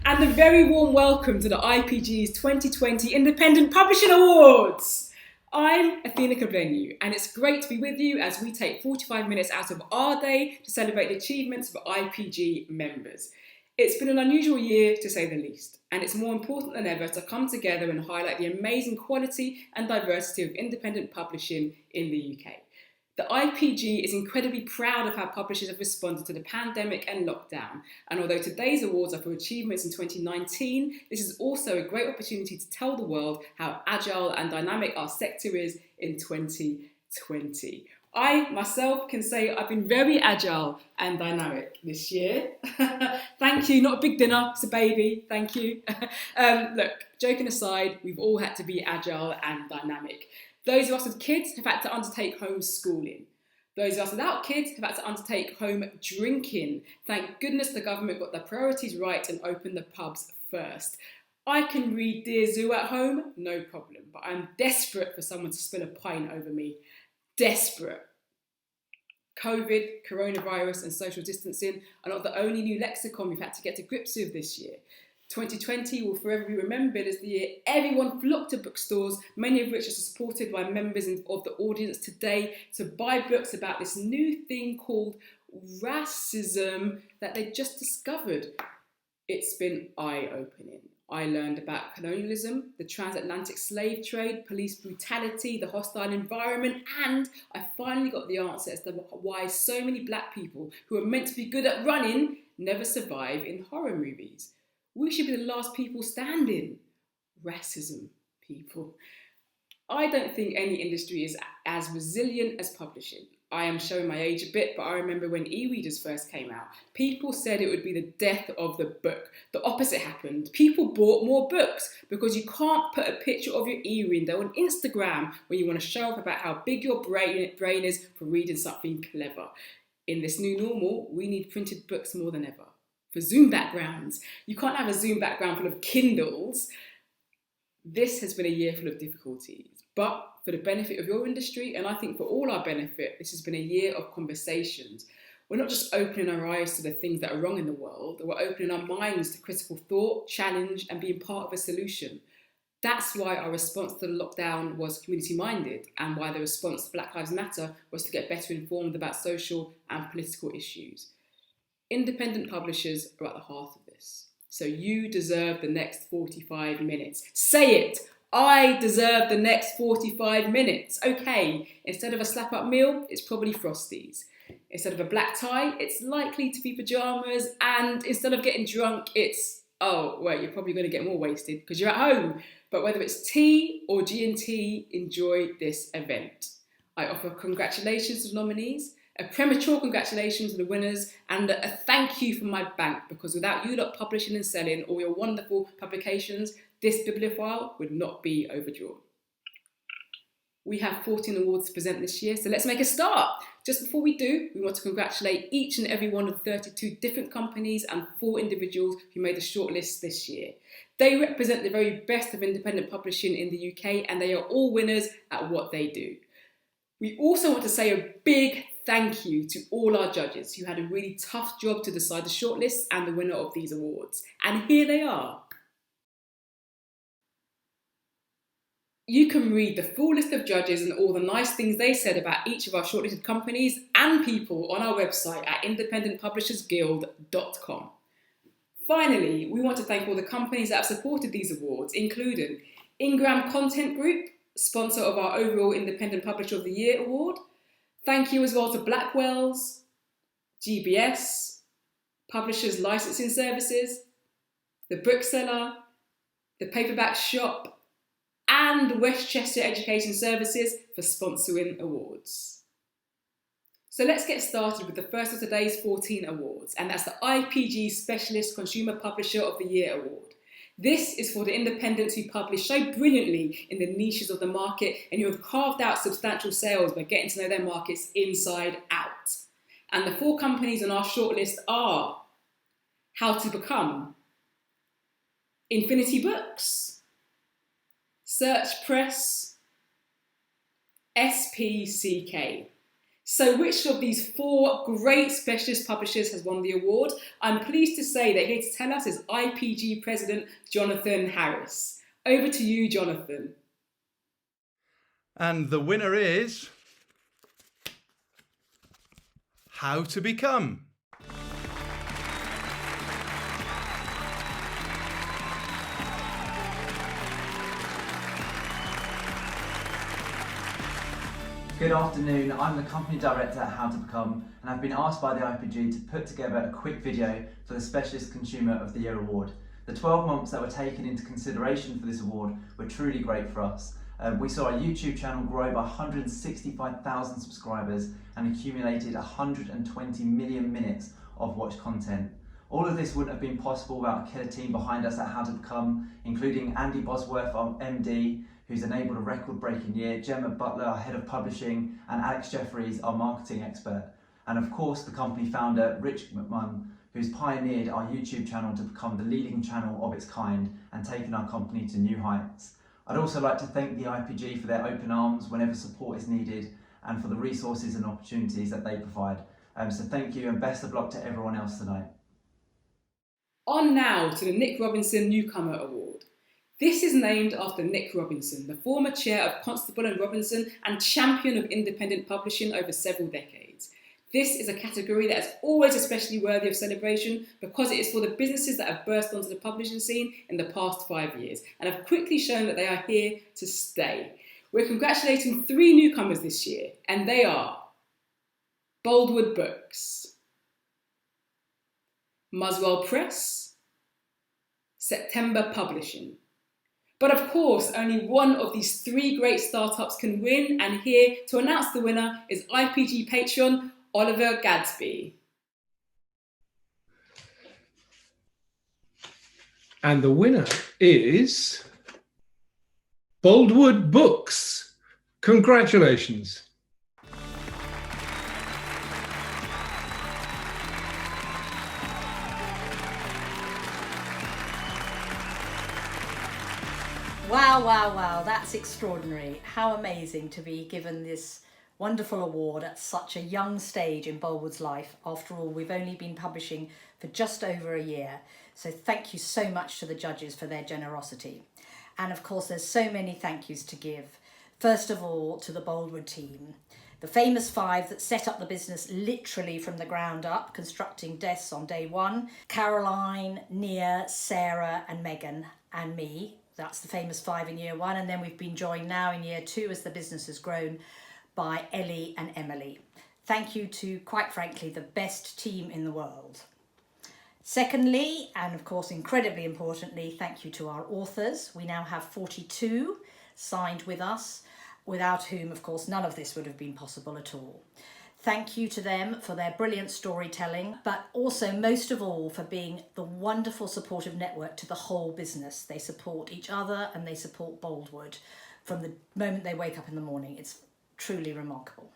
And a very warm welcome to the IPG's 2020 Independent Publishing Awards. I'm Athena Kugblenu, and it's great to be with you as we take 45 minutes out of our day to celebrate the achievements of IPG members. It's been an unusual year, to say the least, and it's more important than ever to come together and highlight the amazing quality and diversity of independent publishing in the UK. The IPG is incredibly proud of how publishers have responded to the pandemic and lockdown. And although today's awards are for achievements in 2019, this is also a great opportunity to tell the world how agile and dynamic our sector is in 2020. I myself can say I've been very agile and dynamic this year. Thank you. Not a big dinner, it's a baby. Thank you. Look, joking aside, we've all had to be agile and dynamic. Those of us with kids have had to undertake homeschooling. Those of us without kids have had to undertake home drinking. Thank goodness the government got their priorities right and opened the pubs first. I can read Dear Zoo at home, no problem, but I'm desperate for someone to spill a pint over me. Desperate. COVID, coronavirus and social distancing are not the only new lexicon we've had to get to grips with this year. 2020 will forever be remembered as the year everyone flocked to bookstores, many of which are supported by members of the audience today, to buy books about this new thing called racism that they just discovered. It's been eye-opening. I learned about colonialism, the transatlantic slave trade, police brutality, the hostile environment, and I finally got the answer as to why so many black people who are meant to be good at running never survive in horror movies. We should be the last people standing. Racism, people. I don't think any industry is as resilient as publishing. I am showing my age a bit, but I remember when e-readers first came out, people said it would be the death of the book. The opposite happened. People bought more books because you can't put a picture of your e-reader on Instagram when you want to show off about how big your brain is for reading something clever. In this new normal, we need printed books more than ever. For Zoom backgrounds. You can't have a Zoom background full of Kindles. This has been a year full of difficulties, but for the benefit of your industry, and I think for all our benefit, this has been a year of conversations. We're not just opening our eyes to the things that are wrong in the world, we're opening our minds to critical thought, challenge, and being part of a solution. That's why our response to the lockdown was community-minded, and why the response to Black Lives Matter was to get better informed about social and political issues. Independent publishers are at the heart of this. So you deserve the next 45 minutes. Say it! I deserve the next 45 minutes. Okay, instead of a slap-up meal, it's probably Frosties. Instead of a black tie, it's likely to be pyjamas. And instead of getting drunk, it's, oh, well, you're probably going to get more wasted because you're at home. But whether it's tea or G&T, enjoy this event. I offer congratulations to the nominees, a premature congratulations to the winners, and a thank you from my bank, because without you lot publishing and selling all your wonderful publications, this bibliophile would not be overdrawn. We have 14 awards to present this year, so let's make a start. Just before we do, we want to congratulate each and every one of the 32 different companies and 4 individuals who made the shortlist this year. They represent the very best of independent publishing in the UK, and they are all winners at what they do. We also want to say a big thank you to all our judges who had a really tough job to decide the shortlists and the winner of these awards. And here they are. You can read the full list of judges and all the nice things they said about each of our shortlisted companies and people on our website at independentpublishersguild.com. Finally, we want to thank all the companies that have supported these awards, including Ingram Content Group, sponsor of our overall Independent Publisher of the Year award. Thank you as well to Blackwell's, GBS, Publishers Licensing Services, the Bookseller, the Paperback Shop, and Westchester Education Services for sponsoring awards. So let's get started with the first of today's 14 awards, and that's the IPG Specialist Consumer Publisher of the Year award. This is for the independents who publish so brilliantly in the niches of the market and who have carved out substantial sales by getting to know their markets inside out. And the 4 companies on our shortlist are How to Become, Infinity Books, Search Press, SPCK. So which of these 4 great specialist publishers has won the award? I'm pleased to say that here to tell us is IPG President Jonathan Harris. Over to you, Jonathan. And the winner is How to Become. Good afternoon, I'm the Company Director at How to Become, and I've been asked by the IPG to put together a quick video for the Specialist Consumer of the Year Award. The 12 months that were taken into consideration for this award were truly great for us. We saw our YouTube channel grow by 165,000 subscribers and accumulated 120 million minutes of watched content. All of this wouldn't have been possible without a killer team behind us at How to Become, including Andy Bosworth, our MD, who's enabled a record-breaking year, Gemma Butler, our Head of Publishing, and Alex Jeffries, our marketing expert. And of course, the company founder, Rich McMahon, who's pioneered our YouTube channel to become the leading channel of its kind and taken our company to new heights. I'd also like to thank the IPG for their open arms whenever support is needed and for the resources and opportunities that they provide. So thank you and best of luck to everyone else tonight. On now to the Nick Robinson Newcomer Award. This is named after Nick Robinson, the former chair of Constable and Robinson and champion of independent publishing over several decades. This is a category that is always especially worthy of celebration because it is for the businesses that have burst onto the publishing scene in the past 5 years and have quickly shown that they are here to stay. We're congratulating 3 newcomers this year, and they are Boldwood Books, Muswell Press, September Publishing. But of course, only one of these 3 great startups can win, and here to announce the winner is IPG patron Oliver Gadsby. And the winner is Boldwood Books. Congratulations. Wow, wow, wow, that's extraordinary. How amazing to be given this wonderful award at such a young stage in Boldwood's life. After all, we've only been publishing for just over a year. So thank you so much to the judges for their generosity. And of course, there's so many thank yous to give. First of all, to the Boldwood team. The famous 5 that set up the business literally from the ground up, constructing desks on day 1. Caroline, Nia, Sarah and Megan and me. That's the famous 5 in year 1, and then we've been joined now in year 2 as the business has grown by Ellie and Emily. Thank you to, quite frankly, the best team in the world. Secondly, and of course incredibly importantly, thank you to our authors. We now have 42 signed with us, without whom, of course, none of this would have been possible at all. Thank you to them for their brilliant storytelling, but also most of all for being the wonderful supportive network to the whole business. They support each other and they support Boldwood from the moment they wake up in the morning. It's truly remarkable.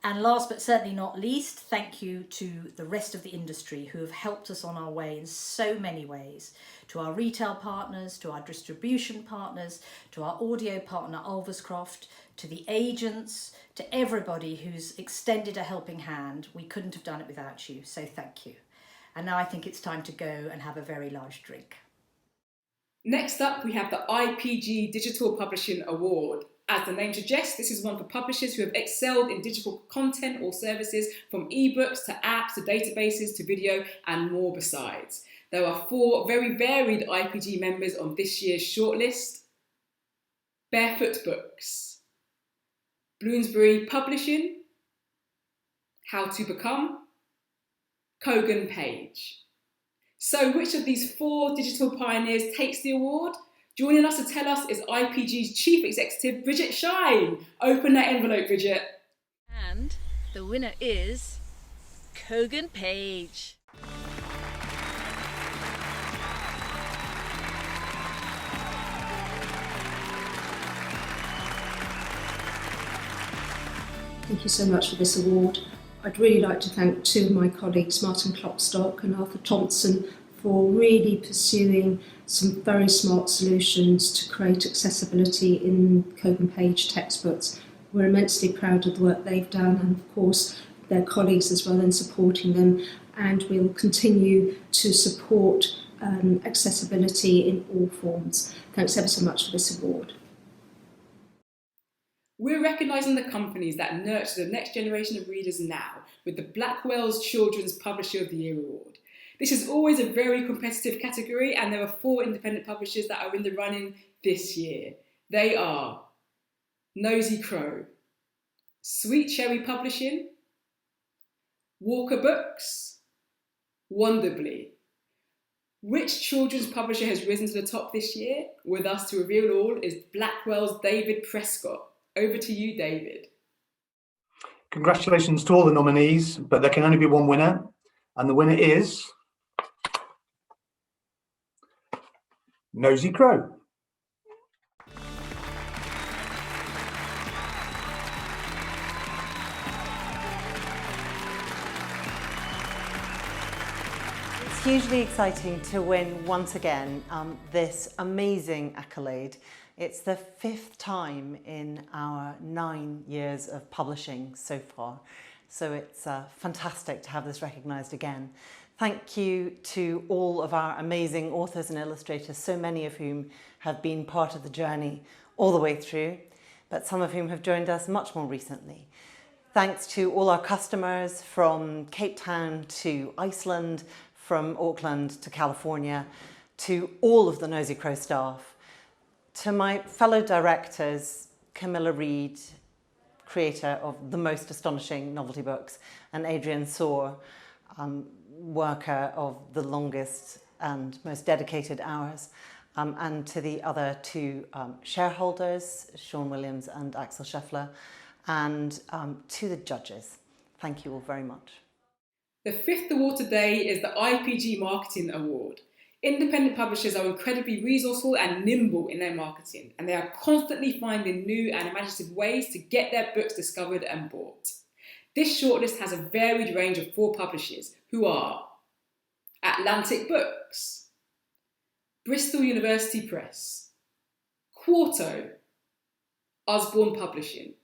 And last but certainly not least, thank you to the rest of the industry who have helped us on our way in so many ways. To our retail partners, to our distribution partners, to our audio partner Ulverscroft, to the agents, to everybody who's extended a helping hand. We couldn't have done it without you, so thank you. And now I think it's time to go and have a very large drink. Next up, we have the IPG Digital Publishing Award. As the name suggests, this is one for publishers who have excelled in digital content or services, from ebooks to apps to databases to video and more besides. There are 4 very varied IPG members on this year's shortlist. Barefoot Books, Bloomsbury Publishing, How to Become, Kogan Page. So which of these 4 digital pioneers takes the award? Joining us to tell us is IPG's Chief Executive, Bridget Shine. Open that envelope, Bridget. And the winner is Kogan Page. Thank you so much for this award. I'd really like to thank 2 of my colleagues, Martin Klopstock and Arthur Thompson, for really pursuing some very smart solutions to create accessibility in Kogan Page textbooks. We're immensely proud of the work they've done, and of course their colleagues as well in supporting them, and we'll continue to support accessibility in all forms. Thanks ever so much for this award. We're recognising the companies that nurture the next generation of readers now with the Blackwell's Children's Publisher of the Year Award. This is always a very competitive category, and there are 4 independent publishers that are in the running this year. They are Nosy Crow, Sweet Cherry Publishing, Walker Books, Wonderbly. Which children's publisher has risen to the top this year? With us to reveal all is Blackwell's David Prescott. Over to you, David. Congratulations to all the nominees, but there can only be one winner, and the winner is Nosy Crow. It's hugely exciting to win once again this amazing accolade. It's the 5th time in our 9 years of publishing so far, so it's fantastic to have this recognised again. Thank you to all of our amazing authors and illustrators, so many of whom have been part of the journey all the way through, but some of whom have joined us much more recently. Thanks to all our customers from Cape Town to Iceland, from Auckland to California, to all of the Nosy Crow staff. To my fellow directors, Camilla Reed, creator of the most astonishing novelty books, and Adrian Soar, worker of the longest and most dedicated hours, and to the other 2 shareholders, Sean Williams and Axel Scheffler, and to the judges. Thank you all very much. The 5th award today is the IPG Marketing Award. Independent publishers are incredibly resourceful and nimble in their marketing, and they are constantly finding new and imaginative ways to get their books discovered and bought. This shortlist has a varied range of 4 publishers, who are Atlantic Books, Bristol University Press, Quarto, Osborne Publishing.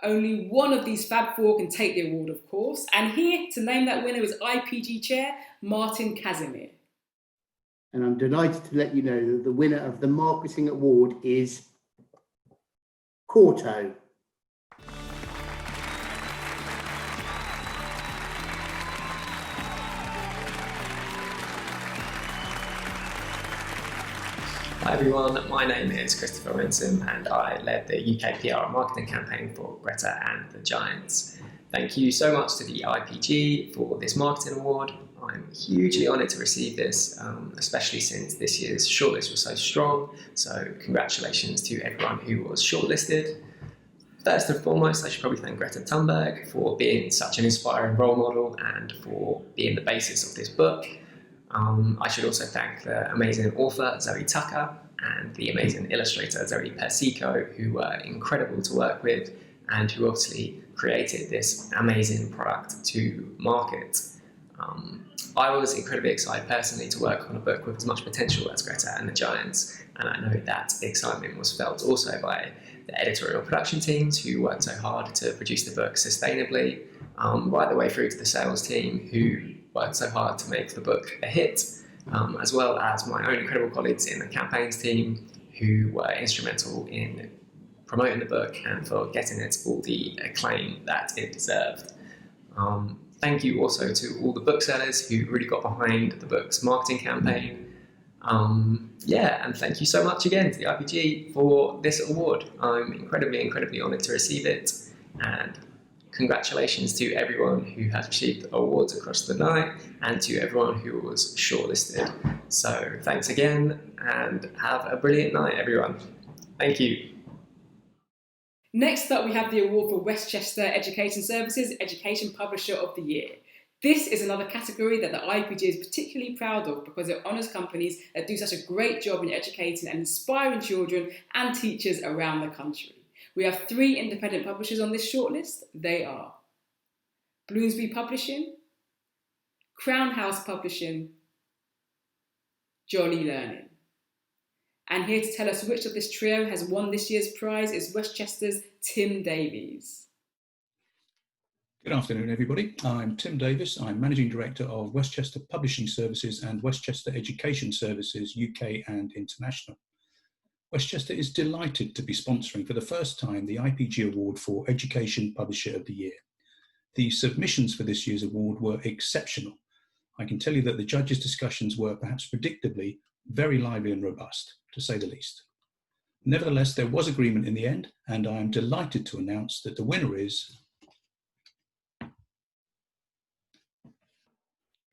Only one of these Fab 4 can take the award, of course, and here to name that winner is IPG Chair Martin Casimir. And I'm delighted to let you know that the winner of the Marketing Award is Quarto. Hi everyone, my name is Christopher Morrison and I led the UK PR and marketing campaign for Greta and the Giants. Thank you so much to the IPG for this marketing award. I'm hugely honoured to receive this, especially since this year's shortlist was so strong, so congratulations to everyone who was shortlisted. First and foremost, I should probably thank Greta Thunberg for being such an inspiring role model and for being the basis of this book. I should also thank the amazing author Zoe Tucker and the amazing illustrator Zoe Persico, who were incredible to work with and who obviously created this amazing product to market. I was incredibly excited personally to work on a book with as much potential as Greta and the Giants, and I know that excitement was felt also by the editorial production teams who worked so hard to produce the book sustainably, right the way through to the sales team who worked so hard to make the book a hit, as well as my own incredible colleagues in the campaigns team who were instrumental in promoting the book and for getting it all the acclaim that it deserved. Thank you also to all the booksellers who really got behind the book's marketing campaign. And thank you so much again to the IPG for this award. I'm incredibly honoured to receive it, and congratulations to everyone who has received awards across the night and to everyone who was shortlisted. So thanks again and have a brilliant night, everyone. Thank you. Next up, we have the award for Westchester Education Services Education Publisher of the Year. This is another category that the IPG is particularly proud of because it honours companies that do such a great job in educating and inspiring children and teachers around the country. We have 3 independent publishers on this shortlist. They are Bloomsbury Publishing, Crown House Publishing, Jolly Learning. And here to tell us which of this trio has won this year's prize is Westchester's Tim Davies. Good afternoon, everybody. I'm Tim Davis. I'm Managing Director of Westchester Publishing Services and Westchester Education Services, UK and International. Westchester is delighted to be sponsoring for the first time the IPG Award for Education Publisher of the Year. The submissions for this year's award were exceptional. I can tell you that the judges' discussions were perhaps predictably very lively and robust, to say the least. Nevertheless, there was agreement in the end, and I am delighted to announce that the winner is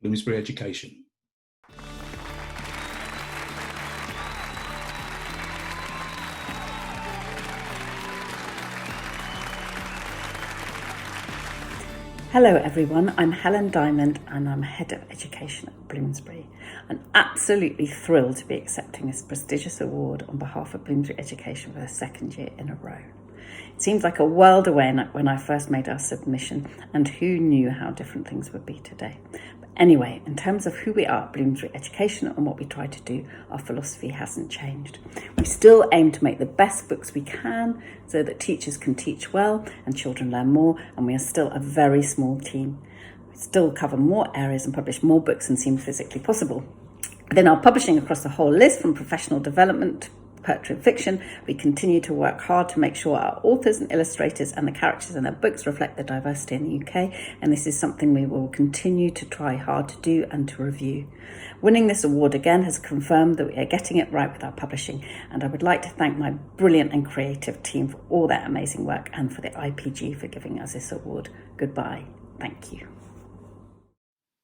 Bloomsbury Education. Hello everyone, I'm Helen Diamond and I'm Head of Education at Bloomsbury. I'm absolutely thrilled to be accepting this prestigious award on behalf of Bloomsbury Education for the second year in a row. It seems like a world away when I first made our submission, and who knew how different things would be today. But anyway, in terms of who we are at Bloomsbury Education and what we try to do, our philosophy hasn't changed. We still aim to make the best books we can so that teachers can teach well and children learn more, and we are still a very small team. We still cover more areas and publish more books than seem physically possible. Within our publishing across the whole list, from professional development, poetry and fiction, we continue to work hard to make sure our authors and illustrators and the characters in their books reflect the diversity in the UK, and this is something we will continue to try hard to do and to review. Winning this award again has confirmed that we are getting it right with our publishing, and I would like to thank my brilliant and creative team for all their amazing work and for the IPG for giving us this award. Goodbye. Thank you.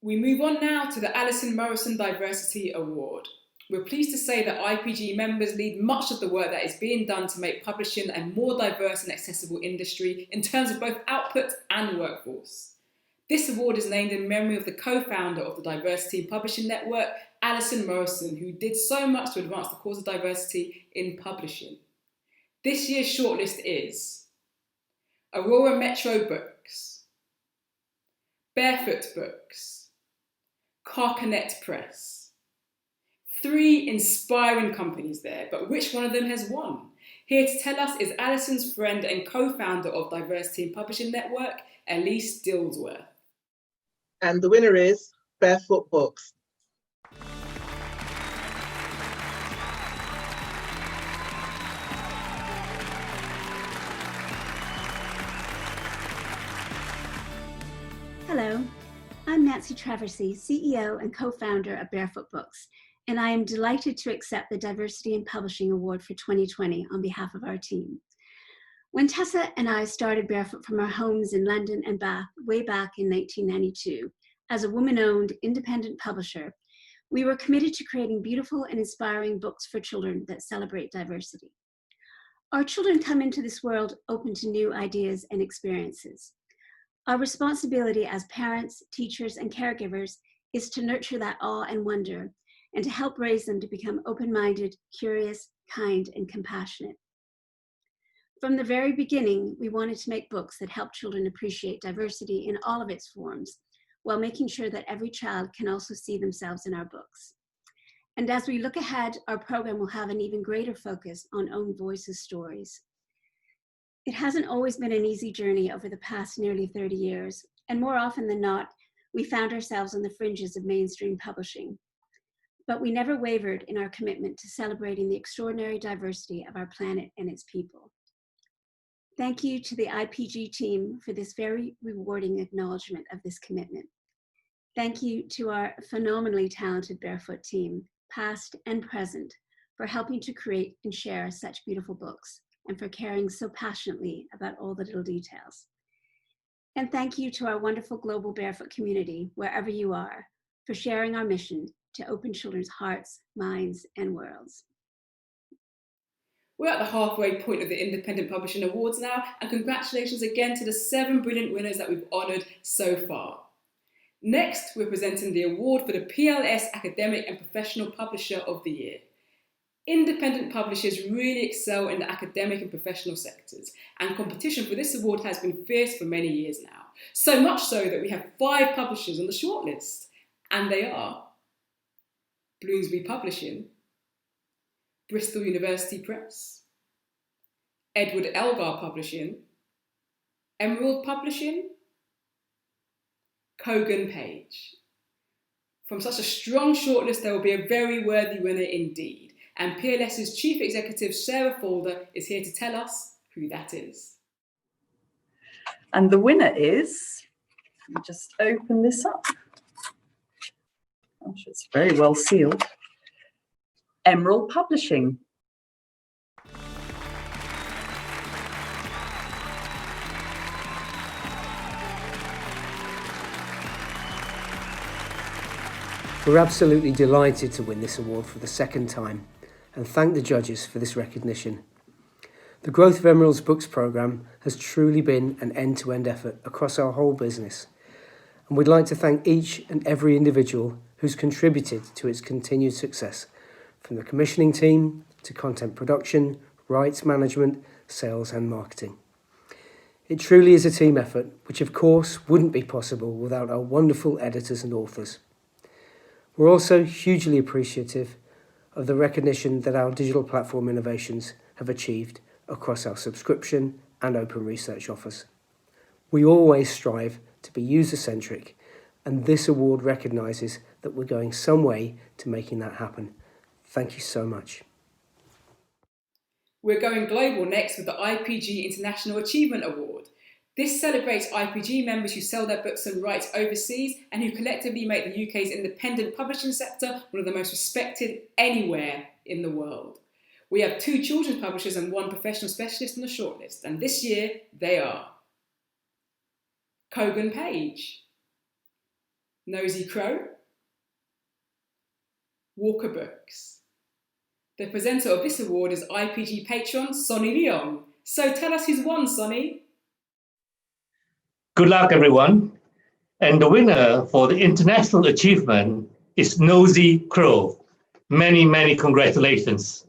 We move on now to the Alison Morrison Diversity Award. We're pleased to say that IPG members lead much of the work that is being done to make publishing a more diverse and accessible industry in terms of both output and workforce. This award is named in memory of the co-founder of the Diversity in Publishing Network, Alison Morrison, who did so much to advance the cause of diversity in publishing. This year's shortlist is Aurora Metro Books, Barefoot Books, Carcanet Press. 3 inspiring companies there, but which one of them has won? Here to tell us is Alison's friend and co-founder of Diversity in Publishing Network, Elise Dilsworth. And the winner is Barefoot Books. Hello, I'm Nancy Traversy, CEO and co-founder of Barefoot Books, and I am delighted to accept the Diversity in Publishing Award for 2020 on behalf of our team. When Tessa and I started Barefoot from our homes in London and Bath way back in 1992, as a woman-owned independent publisher, we were committed to creating beautiful and inspiring books for children that celebrate diversity. Our children come into this world open to new ideas and experiences. Our responsibility as parents, teachers, and caregivers is to nurture that awe and wonder, and to help raise them to become open-minded, curious, kind, and compassionate. From the very beginning, we wanted to make books that help children appreciate diversity in all of its forms, while making sure that every child can also see themselves in our books. And as we look ahead, our program will have an even greater focus on own voices stories. It hasn't always been an easy journey over the past nearly 30 years, and more often than not, we found ourselves on the fringes of mainstream publishing. But we never wavered in our commitment to celebrating the extraordinary diversity of our planet and its people. Thank you to the IPG team for this very rewarding acknowledgement of this commitment. Thank you to our phenomenally talented Barefoot team, past and present, for helping to create and share such beautiful books, and for caring so passionately about all the little details. And thank you to our wonderful global Barefoot community, wherever you are, for sharing our mission to open children's hearts, minds, and worlds. We're at the halfway point of the Independent Publishing Awards now, and congratulations again to the 7 brilliant winners that we've honoured so far. Next, we're presenting the award for the PLS Academic and Professional Publisher of the Year. Independent publishers really excel in the academic and professional sectors, and competition for this award has been fierce for many years now. So much so that we have 5 publishers on the shortlist, and they are Bloomsbury Publishing, Bristol University Press, Edward Elgar Publishing, Emerald Publishing, Kogan Page. From such a strong shortlist, there will be a very worthy winner indeed. And PLS's Chief Executive, Sarah Folder, is here to tell us who that is. And the winner is, let me just open this up. Gosh, it's very well sealed. Emerald Publishing. We're absolutely delighted to win this award for the second time and thank the judges for this recognition. The growth of Emerald's Books programme has truly been an end-to-end effort across our whole business, and we'd like to thank each and every individual who's contributed to its continued success, from the commissioning team to content production, rights management, sales and marketing. It truly is a team effort, which of course wouldn't be possible without our wonderful editors and authors. We're also hugely appreciative of the recognition that our digital platform innovations have achieved across our subscription and open research offers. We always strive to be user-centric, and this award recognises that we're going some way to making that happen. Thank you so much. We're going global next with the IPG International Achievement Award. This celebrates IPG members who sell their books and rights overseas and who collectively make the UK's independent publishing sector one of the most respected anywhere in the world. We have 2 children's publishers and 1 professional specialist on the shortlist, and this year they are Kogan Page, Nosy Crow, Walker Books. The presenter of this award is IPG patron Sonny Leong. So tell us who's won, Sonny. Good luck, everyone. And the winner for the international achievement is Nosy Crow. Many, many congratulations.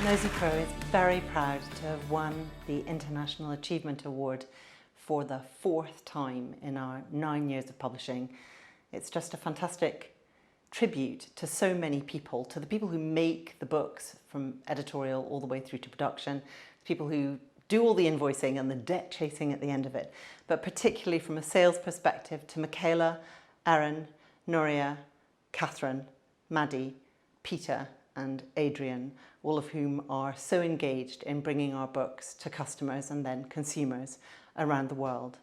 Nosy Crow is very proud to have won the International Achievement Award for the 4th time in our 9 years of publishing. It's just a fantastic tribute to so many people, to the people who make the books from editorial all the way through to production, the people who do all the invoicing and the debt chasing at the end of it, but particularly from a sales perspective to Michaela, Aaron, Nuria, Catherine, Maddie, Peter and Adrian, all of whom are so engaged in bringing our books to customers and then consumers around the world.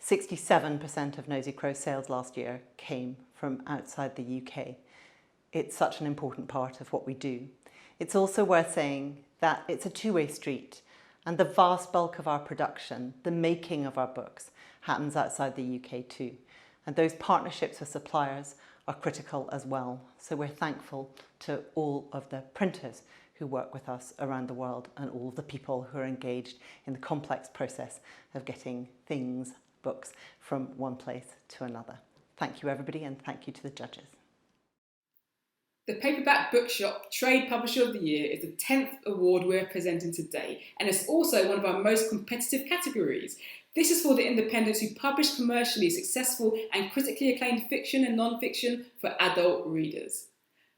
67% of Nosy Crow sales last year came from outside the UK. It's such an important part of what we do. It's also worth saying that it's a two-way street, and the vast bulk of our production, the making of our books, happens outside the UK too. And those partnerships with suppliers are critical as well. So we're thankful to all of the printers who work with us around the world and all of the people who are engaged in the complex process of getting things, books, from one place to another. Thank you, everybody, and thank you to the judges. The Paperback Bookshop Trade Publisher of the Year is the 10th award we're presenting today, and it's also one of our most competitive categories. This is for the independents who publish commercially successful and critically acclaimed fiction and non-fiction for adult readers.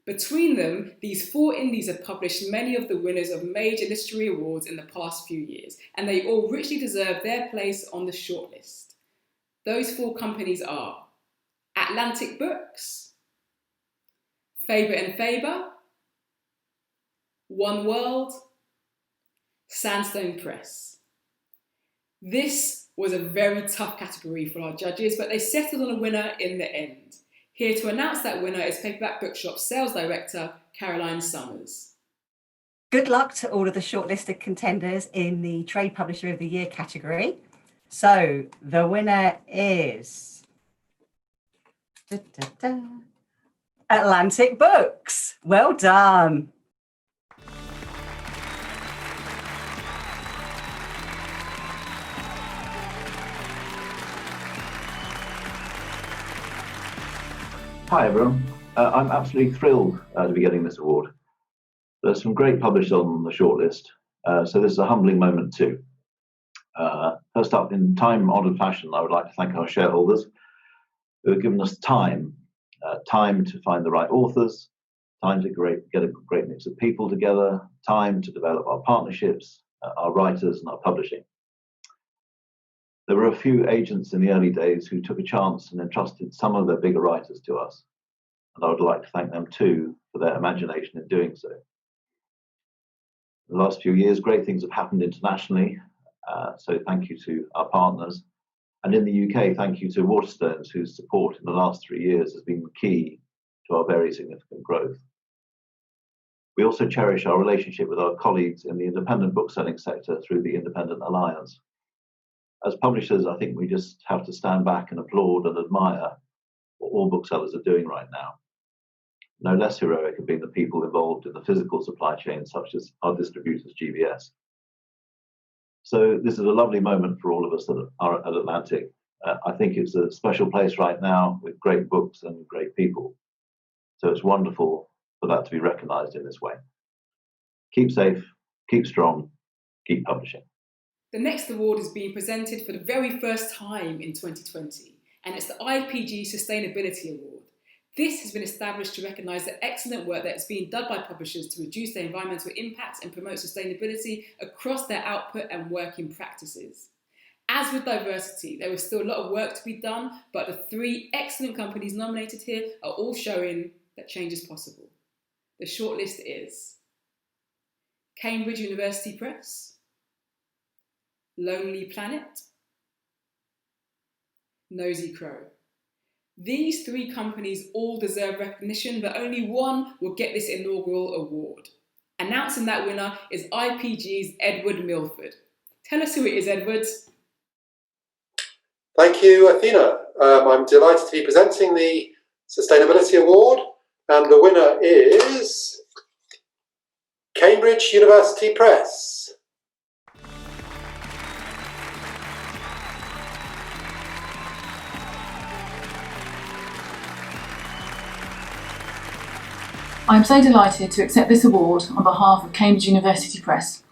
Between them, these 4 indies have published many of the winners of major literary awards in the past few years, and they all richly deserve their place on the shortlist. Those 4 companies are Atlantic Books, Faber and Faber, One World, Sandstone Press. This was a very tough category for our judges, but they settled on a winner in the end. Here to announce that winner is Paperback Bookshop Sales Director, Caroline Summers. Good luck to all of the shortlisted contenders in the Trade Publisher of the Year category. So the winner is Atlantic Books. Well done. Hi everyone, I'm absolutely thrilled to be getting this award. There's some great publishers on the shortlist, so this is a humbling moment too. First up, in time-honoured fashion, I would like to thank our shareholders who have given us time to find the right authors, time to get a great mix of people together, time to develop our partnerships, our writers and our publishing. There were a few agents in the early days who took a chance and entrusted some of their bigger writers to us, and I would like to thank them too for their imagination in doing so. In the last few years, great things have happened internationally, so thank you to our partners. And in the UK, thank you to Waterstones, whose support in the last 3 years has been key to our very significant growth. We also cherish our relationship with our colleagues in the independent bookselling sector through the Independent Alliance. As publishers, I think we just have to stand back and applaud and admire what all booksellers are doing right now. No less heroic have been the people involved in the physical supply chain, such as our distributors, GBS. So this is a lovely moment for all of us that are at Atlantic. I think it's a special place right now with great books and great people. So it's wonderful for that to be recognised in this way. Keep safe, keep strong, keep publishing. The next award is being presented for the very first time in 2020, and it's the IPG Sustainability Award. This has been established to recognise the excellent work that is being done by publishers to reduce their environmental impacts and promote sustainability across their output and working practices. As with diversity, there is still a lot of work to be done, but the 3 excellent companies nominated here are all showing that change is possible. The shortlist is Cambridge University Press, Lonely Planet, Nosy Crow. These 3 companies all deserve recognition, but only one will get this inaugural award. Announcing that winner is IPG's Edward Milford. Tell us who it is, Edward. Thank you, Athena. I'm delighted to be presenting the Sustainability Award, and the winner is Cambridge University Press. I am so delighted to accept this award on behalf of Cambridge University Press.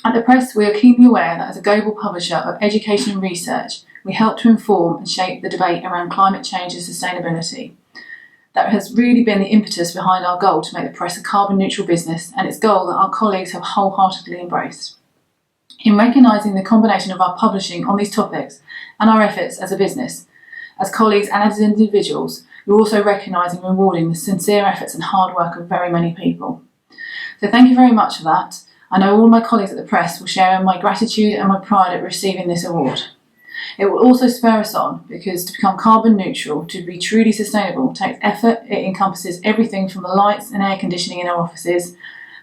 At the Press, we are keenly aware that as a global publisher of education and research, we help to inform and shape the debate around climate change and sustainability. That has really been the impetus behind our goal to make the Press a carbon neutral business, and its goal that our colleagues have wholeheartedly embraced. In recognising the combination of our publishing on these topics and our efforts as a business, as colleagues and as individuals, we're also recognising and rewarding the sincere efforts and hard work of very many people. So thank you very much for that. I know all my colleagues at the Press will share in my gratitude and my pride at receiving this award. It will also spur us on, because to become carbon neutral, to be truly sustainable, takes effort. It encompasses everything from the lights and air conditioning in our offices,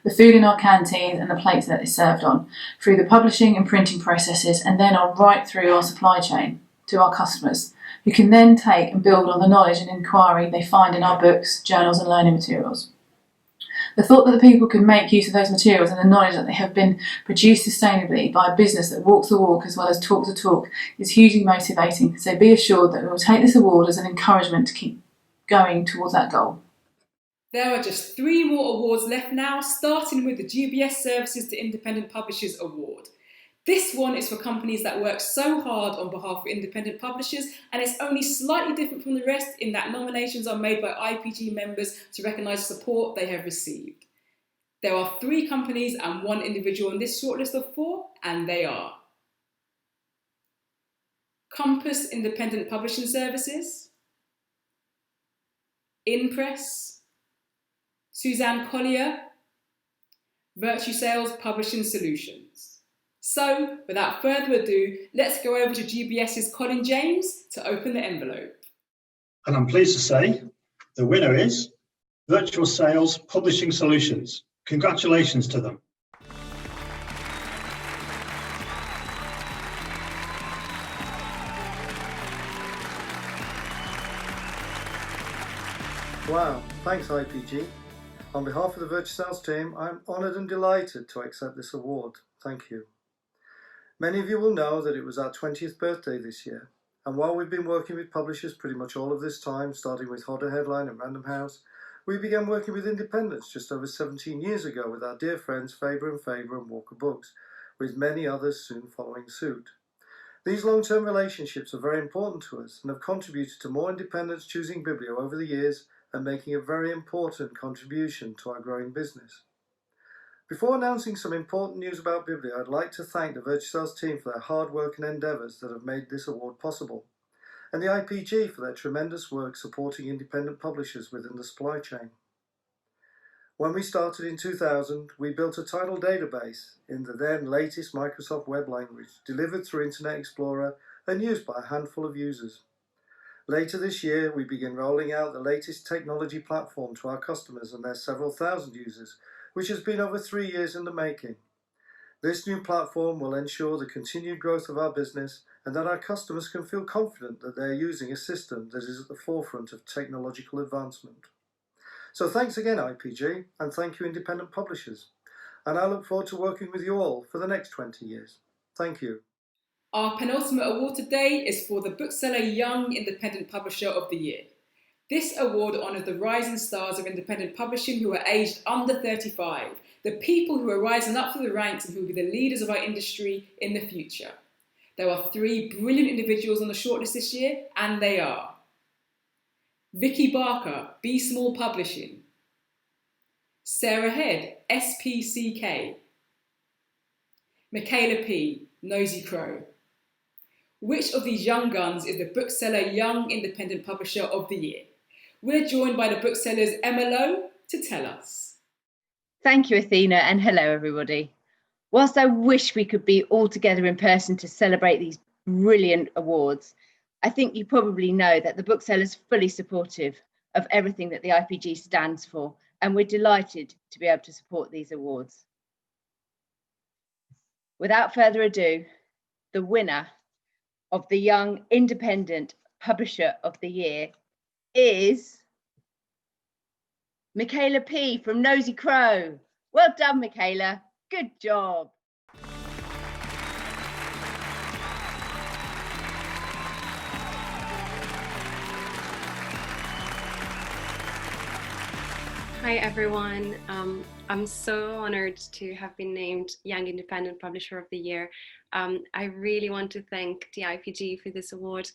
the food in our canteens and the plates that it's served on, through the publishing and printing processes, and then on right through our supply chain to our customers, who can then take and build on the knowledge and inquiry they find in our books, journals and learning materials. The thought that the people can make use of those materials and the knowledge that they have been produced sustainably by a business that walks the walk as well as talks the talk is hugely motivating. So be assured that we will take this award as an encouragement to keep going towards that goal. There are just 3 more awards left now, starting with the GBS Services to Independent Publishers Award. This one is for companies that work so hard on behalf of independent publishers, and it's only slightly different from the rest in that nominations are made by IPG members to recognise support they have received. There are 3 companies and 1 individual on this shortlist of 4, and they are Compass Independent Publishing Services, Inpress, Suzanne Collier, Virtue Sales Publishing Solutions. So, without further ado, let's go over to GBS's Colin James to open the envelope. And I'm pleased to say the winner is Virtual Sales Publishing Solutions. Congratulations to them. Wow, thanks IPG. On behalf of the Virtual Sales team, I'm honoured and delighted to accept this award. Thank you. Many of you will know that it was our 20th birthday this year, and while we've been working with publishers pretty much all of this time, starting with Hodder Headline and Random House, we began working with independents just over 17 years ago with our dear friends Faber and Walker Books, with many others soon following suit. These long-term relationships are very important to us and have contributed to more independents choosing Biblio over the years and making a very important contribution to our growing business. Before announcing some important news about Biblio, I'd like to thank the VirtuSales team for their hard work and endeavours that have made this award possible, and the IPG for their tremendous work supporting independent publishers within the supply chain. When we started in 2000, we built a title database in the then latest Microsoft web language, delivered through Internet Explorer and used by a handful of users. Later this year, we began rolling out the latest technology platform to our customers and their several thousand users, which has been over 3 years in the making. This new platform will ensure the continued growth of our business and that our customers can feel confident that they're using a system that is at the forefront of technological advancement. So thanks again, IPG, and thank you, independent publishers. And I look forward to working with you all for the next 20 years. Thank you. Our penultimate award today is for the Bookseller Young Independent Publisher of the Year. This award honours the rising stars of independent publishing who are aged under 35, the people who are rising up through the ranks and who will be the leaders of our industry in the future. There are 3 brilliant individuals on the shortlist this year, and they are Vicky Barker, Be Small Publishing, Sarah Head, SPCK, Michaela P, Nosy Crow. Which of these young guns is the Bookseller Young Independent Publisher of the Year? We're joined by the Bookseller's Emma Lowe to tell us. Thank you, Athena, and hello, everybody. Whilst I wish we could be all together in person to celebrate these brilliant awards, I think you probably know that the Bookseller is fully supportive of everything that the IPG stands for, and we're delighted to be able to support these awards. Without further ado, the winner of the Young Independent Publisher of the Year is Michaela P from Nosy Crow. Well done, Michaela. Good job. Hi everyone, I'm so honored to have been named Young Independent Publisher of the Year. I really want to thank the IPG for this award.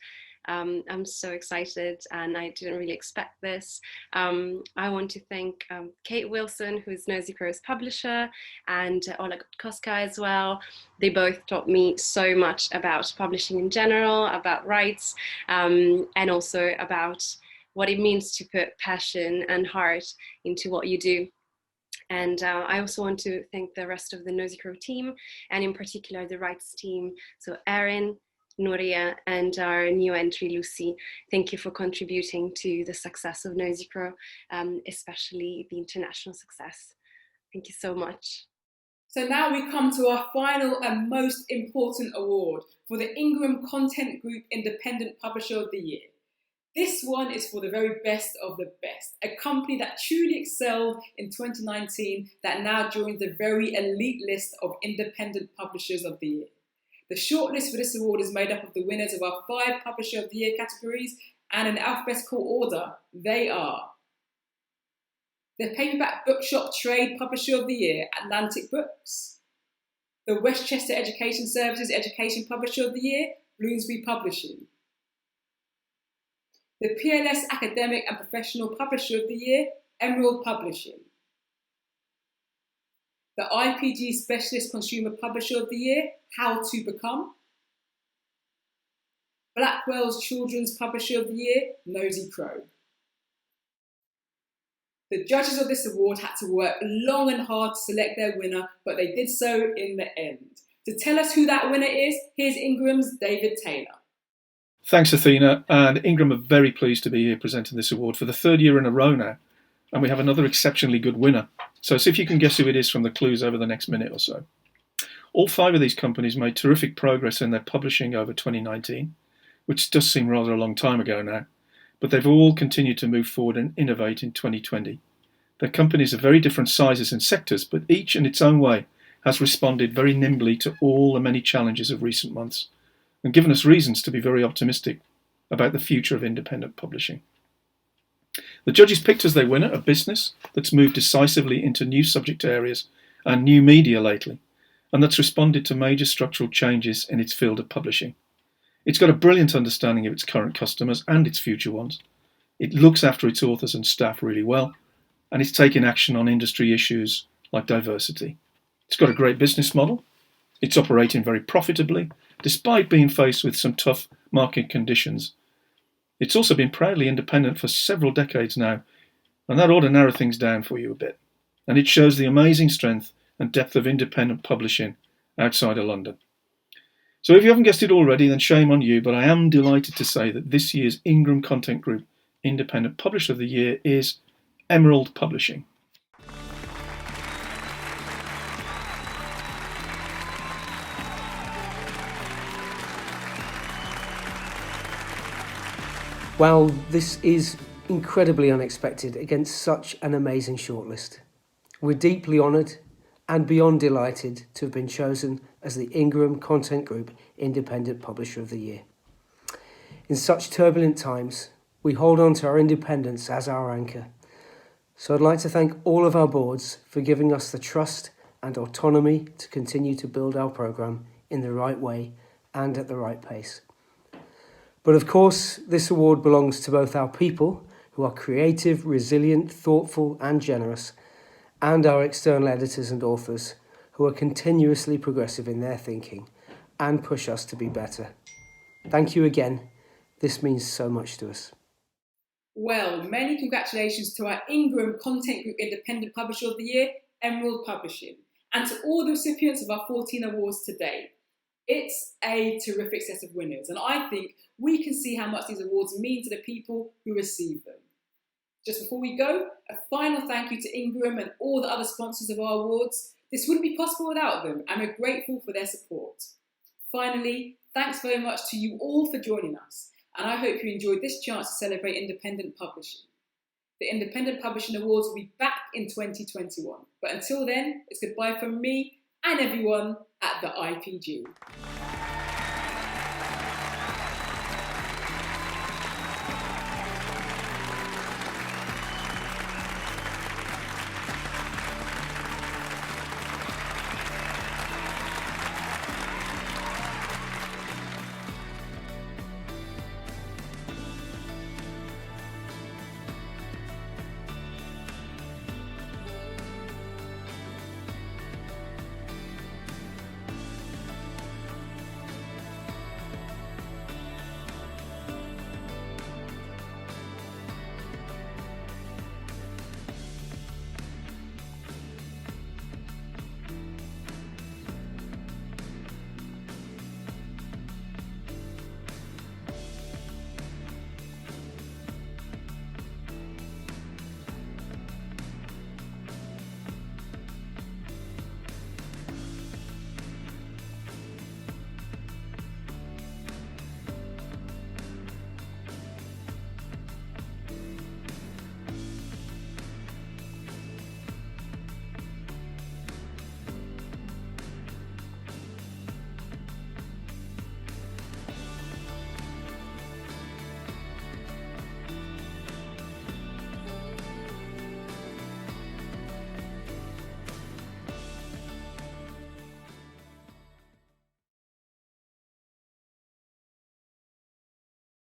I'm so excited and I didn't really expect this. I want to thank Kate Wilson, who's Nosy Crow's publisher, and Ola Koska as well. They both taught me so much about publishing in general, about rights, and also about what it means to put passion and heart into what you do. And I also want to thank the rest of the Nosy Crow team, and in particular the rights team. So Erin, Nuria, and our new entry, Lucy. Thank you for contributing to the success of Nosy Crow, especially the international success. Thank you so much. So now we come to our final and most important award for the Ingram Content Group Independent Publisher of the Year. This one is for the very best of the best, a company that truly excelled in 2019 that now joins the very elite list of independent publishers of the year. The shortlist for this award is made up of the winners of our 5 Publisher of the Year categories, and in alphabetical order, they are the Paperback Bookshop Trade Publisher of the Year, Atlantic Books, the Westchester Education Services Education Publisher of the Year, Bloomsbury Publishing, the PLS Academic and Professional Publisher of the Year, Emerald Publishing, the IPG Specialist Consumer Publisher of the Year, How to Become, Blackwell's Children's Publisher of the Year, Nosy Crow. The judges of this award had to work long and hard to select their winner, but they did so in the end. To tell us who that winner is, here's Ingram's David Taylor. Thanks, Athena, and Ingram are very pleased to be here presenting this award for the 3rd year in a row now, and we have another exceptionally good winner. So see if you can guess who it is from the clues over the next minute or so. All 5 of these companies made terrific progress in their publishing over 2019, which does seem rather a long time ago now, but they've all continued to move forward and innovate in 2020. Their companies are very different sizes and sectors, but each in its own way has responded very nimbly to all the many challenges of recent months, and given us reasons to be very optimistic about the future of independent publishing. The judges picked as their winner a business that's moved decisively into new subject areas and new media lately, and that's responded to major structural changes in its field of publishing. It's got a brilliant understanding of its current customers and its future ones. It looks after its authors and staff really well, and it's taking action on industry issues like diversity. It's got a great business model. It's operating very profitably, despite being faced with some tough market conditions. It's also been proudly independent for several decades now, and that ought to narrow things down for you a bit. And it shows the amazing strength and depth of independent publishing outside of London. So if you haven't guessed it already, then shame on you, but I am delighted to say that this year's Ingram Content Group Independent Publisher of the Year is Emerald Publishing. Well, this is incredibly unexpected against such an amazing shortlist. We're deeply honoured and beyond delighted to have been chosen as the Ingram Content Group Independent Publisher of the Year. In such turbulent times, we hold on to our independence as our anchor. So I'd like to thank all of our boards for giving us the trust and autonomy to continue to build our programme in the right way and at the right pace. But of course, this award belongs to both our people, who are creative, resilient, thoughtful and generous, and our external editors and authors, who are continuously progressive in their thinking and push us to be better. Thank you again. This means so much to us. Well, many congratulations to our Ingram Content Group Independent Publisher of the Year, Emerald Publishing, and to all the recipients of our 14 awards today. It's a terrific set of winners, and I think we can see how much these awards mean to the people who receive them. Just before we go, a final thank you to Ingram and all the other sponsors of our awards. This wouldn't be possible without them, and we're grateful for their support. Finally, thanks very much to you all for joining us, and I hope you enjoyed this chance to celebrate independent publishing. The Independent Publishing Awards will be back in 2021, but until then, it's goodbye from me and everyone at the IPG.